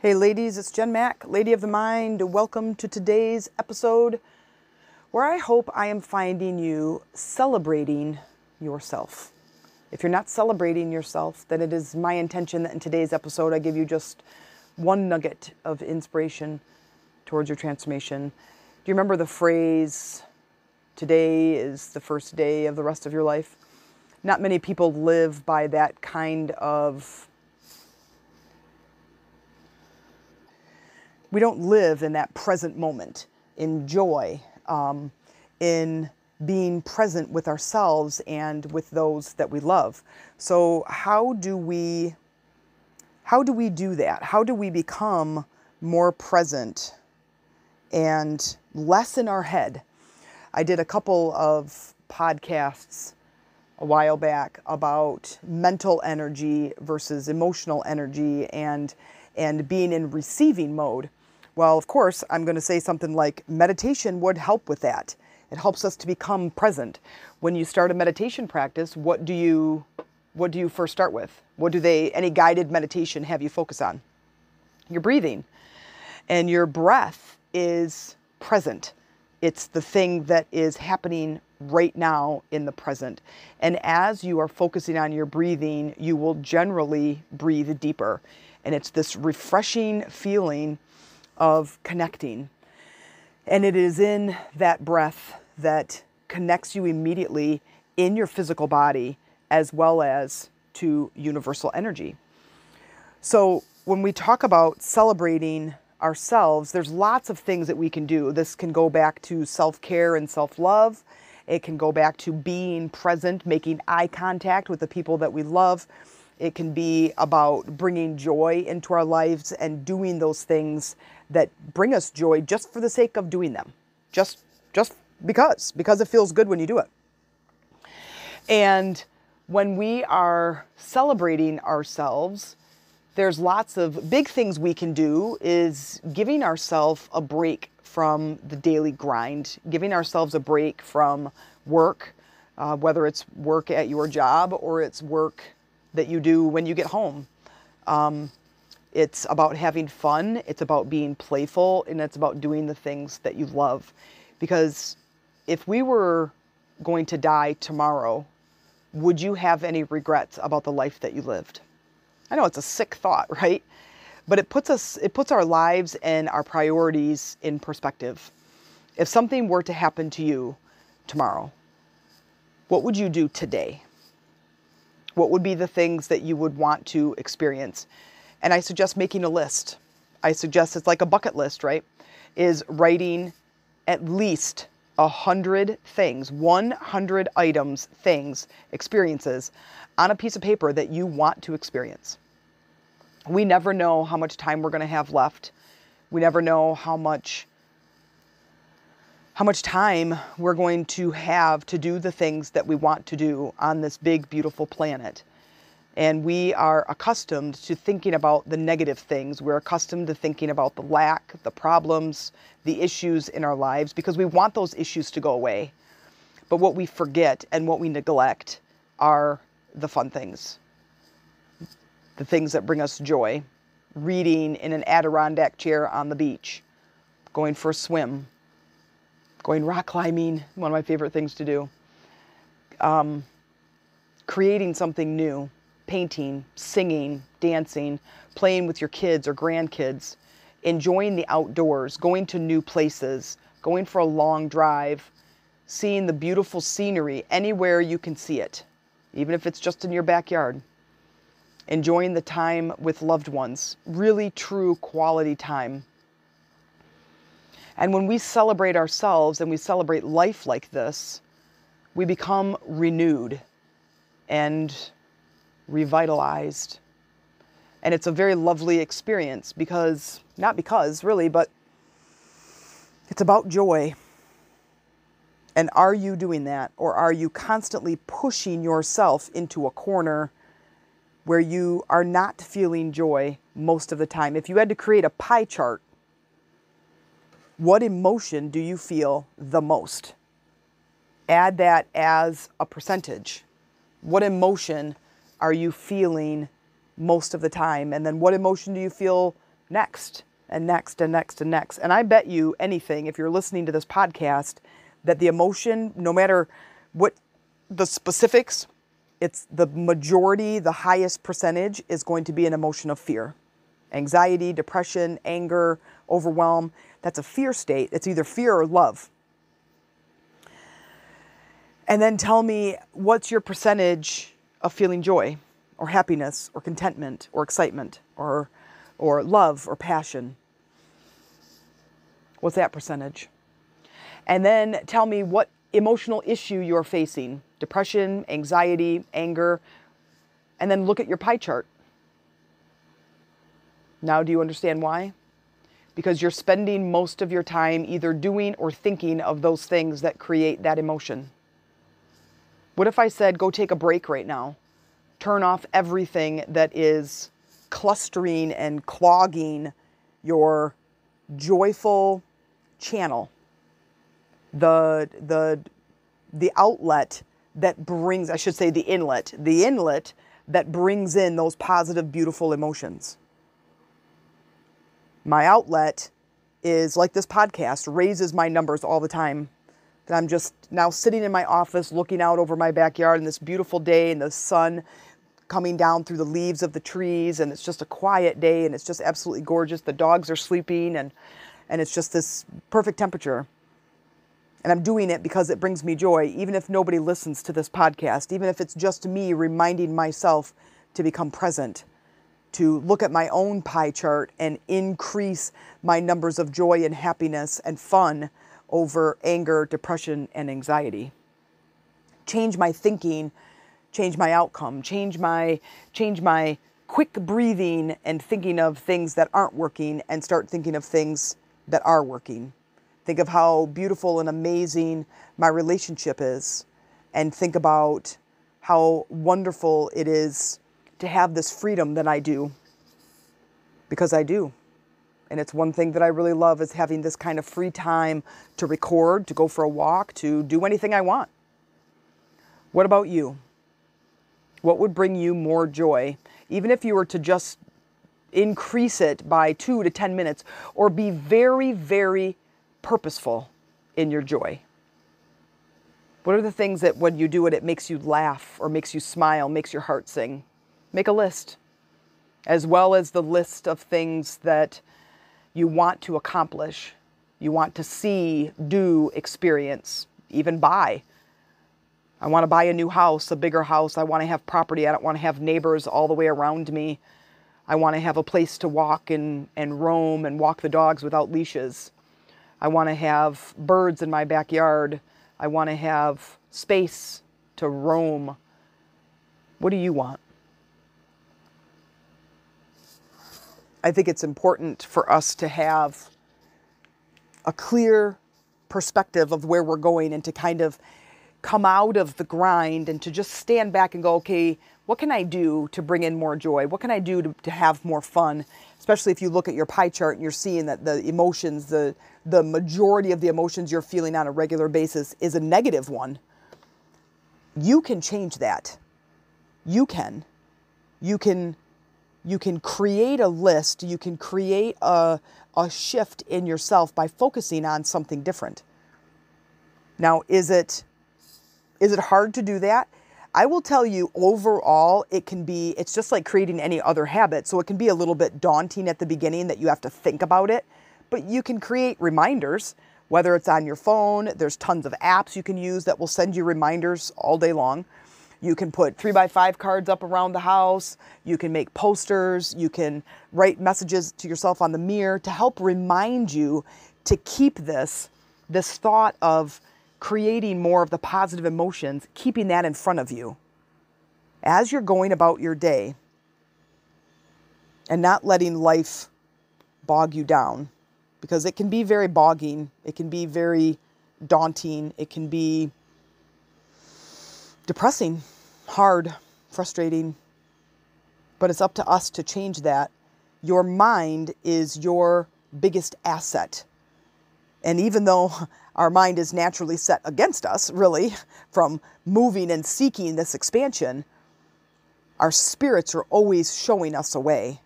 Hey ladies, it's Jen Mack, Lady of the Mind. Welcome to today's episode where I hope I am finding you celebrating yourself. If you're not celebrating yourself, then it is my intention that in today's episode I give you just one nugget of inspiration towards your transformation. Do you remember the phrase, today is the first day of the rest of your life? Not many people live by that kind of... We don't live in that present moment, in joy, in being present with ourselves and with those that we love. So how do we do that? How do we become more present and less in our head? I did a couple of podcasts a while back about mental energy versus emotional energy and being in receiving mode. Well, of course, I'm going to say something like meditation would help with that. It helps us to become present. When you start a meditation practice, what do you first start with? Any guided meditation have you focus on? Your breathing. And your breath is present. It's the thing that is happening right now in the present. And as you are focusing on your breathing, you will generally breathe deeper. And it's this refreshing feeling of connecting. And it is in that breath that connects you immediately in your physical body as well as to universal energy. So when we talk about celebrating ourselves, there's lots of things that we can do. This can go back to self-care and self-love. It can go back to being present, making eye contact with the people that we love. It can be about bringing joy into our lives and doing those things that bring us joy just for the sake of doing them. Just because it feels good when you do it. And when we are celebrating ourselves, there's lots of big things we can do is giving ourselves a break from the daily grind, giving ourselves a break from work, whether it's work at your job or it's work that you do when you get home. It's about having fun, it's about being playful, and it's about doing the things that you love. Because if we were going to die tomorrow, would you have any regrets about the life that you lived? I know it's a sick thought, right? But it puts our lives and our priorities in perspective. If something were to happen to you tomorrow, what would you do today? What would be the things that you would want to experience? And I suggest making a list. I suggest it's like a bucket list, right? Is writing at least 100 things, 100 items, things, experiences on a piece of paper that you want to experience. We never know how much time we're going to have left. We never know how much time we're going to have to do the things that we want to do on this big, beautiful planet. And we are accustomed to thinking about the negative things. We're accustomed to thinking about the lack, the problems, the issues in our lives because we want those issues to go away. But what we forget and what we neglect are the fun things. The things that bring us joy. Reading in an Adirondack chair on the beach. Going for a swim. Going rock climbing, one of my favorite things to do. Creating something new. Painting, singing, dancing, playing with your kids or grandkids, enjoying the outdoors, going to new places, going for a long drive, seeing the beautiful scenery anywhere you can see it, even if it's just in your backyard. Enjoying the time with loved ones, really true quality time. And when we celebrate ourselves and we celebrate life like this, we become renewed and revitalized. And it's a very lovely experience but it's about joy. And are you doing that? Or are you constantly pushing yourself into a corner where you are not feeling joy most of the time? If you had to create a pie chart, what emotion do you feel the most? Add that as a percentage. What emotion are you feeling most of the time? And then what emotion do you feel next and next and next and next. And I bet you anything, if you're listening to this podcast, that the emotion, no matter what the specifics, it's the majority, the highest percentage is going to be an emotion of fear. Anxiety, depression, anger, overwhelm. That's a fear state. It's either fear or love. And then tell me, what's your percentage of feeling joy or happiness or contentment or excitement or love or passion? What's that percentage? And then tell me what emotional issue you're facing. Depression, anxiety, anger. And then look at your pie chart. Now, do you understand why? Because you're spending most of your time either doing or thinking of those things that create that emotion. What if I said, go take a break right now? Turn off everything that is clustering and clogging your joyful channel. The outlet that brings, I should say the inlet that brings in those positive, beautiful emotions. My outlet is like this podcast, raises my numbers all the time. And I'm just now sitting in my office looking out over my backyard in this beautiful day and the sun coming down through the leaves of the trees, and it's just a quiet day and it's just absolutely gorgeous. The dogs are sleeping and it's just this perfect temperature. And I'm doing it because it brings me joy, even if nobody listens to this podcast, even if it's just me reminding myself to become present, to look at my own pie chart and increase my numbers of joy and happiness and fun over anger, depression, and anxiety. Change my thinking, change my outcome, change my quick breathing and thinking of things that aren't working and start thinking of things that are working. Think of how beautiful and amazing my relationship is, and think about how wonderful it is to have this freedom that I do, because I do. And it's one thing that I really love, is having this kind of free time to record, to go for a walk, to do anything I want. What about you? What would bring you more joy? Even if you were to just increase it by 2 to 10 minutes, or be very, very purposeful in your joy. What are the things that when you do it, it makes you laugh or makes you smile, makes your heart sing? Make a list, as well as the list of things that you want to accomplish, you want to see, do, experience, even buy. I want to buy a new house, a bigger house. I want to have property. I don't want to have neighbors all the way around me. I want to have a place to walk and roam and walk the dogs without leashes. I want to have birds in my backyard. I want to have space to roam. What do you want? I think it's important for us to have a clear perspective of where we're going, and to kind of come out of the grind and to just stand back and go, okay, what can I do to bring in more joy? What can I do to have more fun? Especially if you look at your pie chart and you're seeing that the emotions, the majority of the emotions you're feeling on a regular basis is a negative one. You can change that. You can create a list. You can create a shift in yourself by focusing on something different. Now, is it hard to do that? I will tell you, overall, it's just like creating any other habit. So it can be a little bit daunting at the beginning that you have to think about it, but you can create reminders, whether it's on your phone. There's tons of apps you can use that will send you reminders all day long. You can put 3x5 cards up around the house. You can make posters. You can write messages to yourself on the mirror to help remind you to keep this thought of creating more of the positive emotions, keeping that in front of you as you're going about your day, and not letting life bog you down, because it can be very bogging. It can be very daunting. It can be depressing, hard, frustrating, but it's up to us to change that. Your mind is your biggest asset. And even though our mind is naturally set against us, really, from moving and seeking this expansion, our spirits are always showing us a way.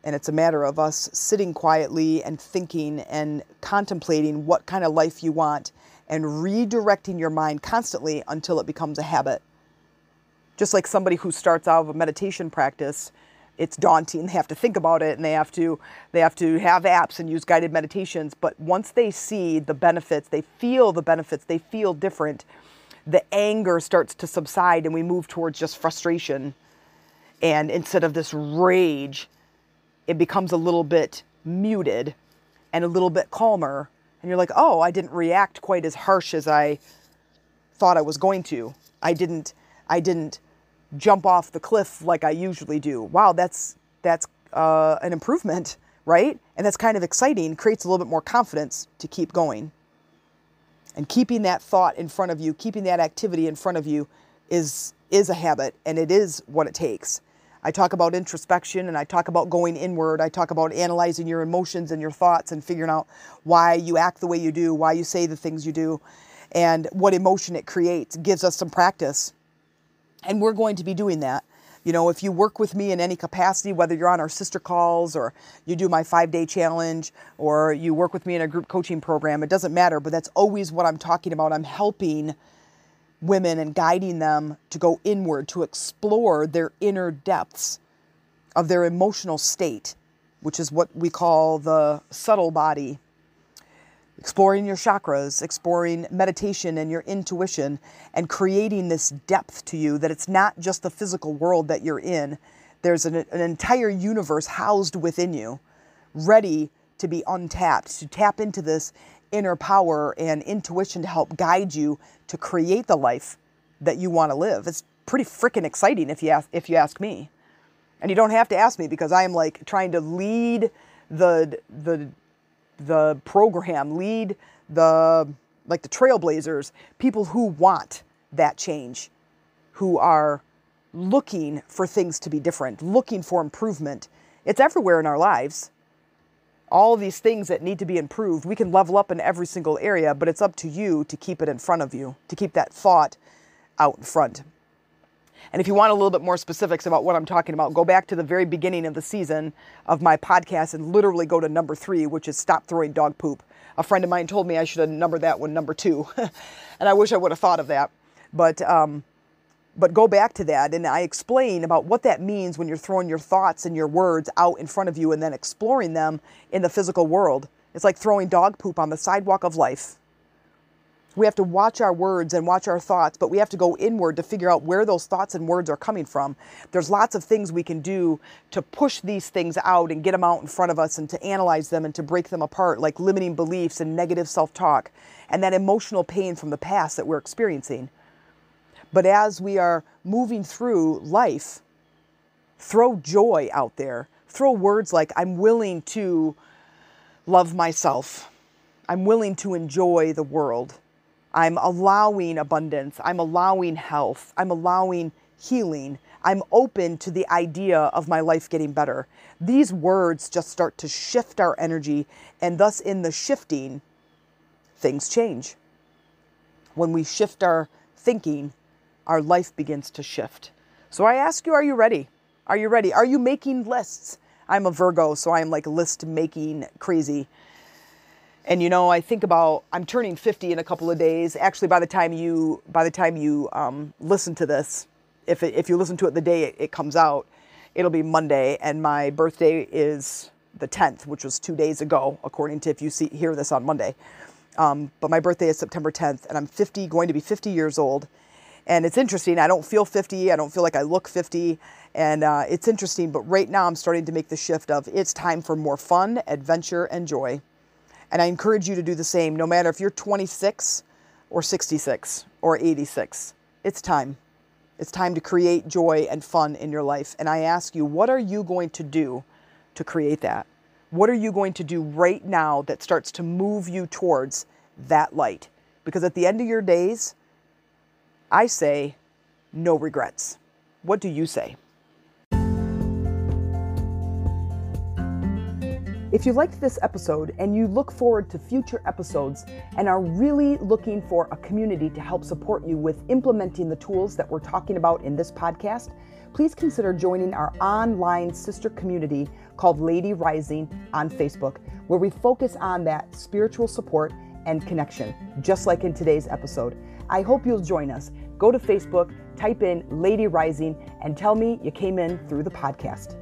And it's a matter of us sitting quietly and thinking and contemplating what kind of life you want and redirecting your mind constantly until it becomes a habit. Just like somebody who starts out of a meditation practice, it's daunting. They have to think about it, and they have to have apps and use guided meditations. But once they see the benefits, they feel different, the anger starts to subside and we move towards just frustration. And instead of this rage, it becomes a little bit muted and a little bit calmer. And you're like, oh, I didn't react quite as harsh as I thought I was going to. I didn't jump off the cliff like I usually do. Wow, that's an improvement, right? And that's kind of exciting, creates a little bit more confidence to keep going. And keeping that thought in front of you, keeping that activity in front of you is a habit, and it is what it takes. I talk about introspection, and I talk about going inward. I talk about analyzing your emotions and your thoughts and figuring out why you act the way you do, why you say the things you do, and what emotion it creates. It gives us some practice. And we're going to be doing that. You know, if you work with me in any capacity, whether you're on our sister calls or you do my 5-day challenge or you work with me in a group coaching program, it doesn't matter, but that's always what I'm talking about. I'm helping women and guiding them to go inward, to explore their inner depths of their emotional state, which is what we call the subtle body. Exploring your chakras, exploring meditation and your intuition, and creating this depth to you that it's not just the physical world that you're in. There's an entire universe housed within you, ready to be untapped, to tap into this inner power and intuition to help guide you to create the life that you want to live. It's pretty freaking exciting if you ask me. And you don't have to ask me, because I am like trying to lead the program, lead the trailblazers, people who want that change, who are looking for things to be different, looking for improvement. It's everywhere in our lives. All these things that need to be improved, we can level up in every single area, but it's up to you to keep it in front of you, to keep that thought out in front. And if you want a little bit more specifics about what I'm talking about, go back to the very beginning of the season of my podcast and literally go to number 3, which is stop throwing dog poop. A friend of mine told me I should have numbered that one number 2. And I wish I would have thought of that. But go back to that, and I explain about what that means when you're throwing your thoughts and your words out in front of you and then exploring them in the physical world. It's like throwing dog poop on the sidewalk of life. We have to watch our words and watch our thoughts, but we have to go inward to figure out where those thoughts and words are coming from. There's lots of things we can do to push these things out and get them out in front of us and to analyze them and to break them apart, like limiting beliefs and negative self-talk and that emotional pain from the past that we're experiencing. But as we are moving through life, throw joy out there. Throw words like, I'm willing to love myself. I'm willing to enjoy the world. I'm allowing abundance. I'm allowing health. I'm allowing healing. I'm open to the idea of my life getting better. These words just start to shift our energy, and thus in the shifting, things change. When we shift our thinking, our life begins to shift. So I ask you, are you ready? Are you ready? Are you making lists? I'm a Virgo, so I'm like list making crazy. And you know, I think about, I'm turning 50 in a couple of days. Actually, by the time you listen to this, if you listen to it the day it comes out, it'll be Monday, and my birthday is the 10th, which was 2 days ago, according to if you hear this on Monday. But my birthday is September 10th, and I'm going to be 50 years old. And it's interesting. I don't feel 50. I don't feel like I look 50. And it's interesting. But right now I'm starting to make the shift of it's time for more fun, adventure, and joy. And I encourage you to do the same, no matter if you're 26 or 66 or 86. It's time. It's time to create joy and fun in your life. And I ask you, what are you going to do to create that? What are you going to do right now that starts to move you towards that light? Because at the end of your days, I say no regrets. What do you say? If you liked this episode and you look forward to future episodes and are really looking for a community to help support you with implementing the tools that we're talking about in this podcast, please consider joining our online sister community called Lady Rising on Facebook, where we focus on that spiritual support and connection, just like in today's episode. I hope you'll join us. Go to Facebook, type in Lady Rising, and tell me you came in through the podcast.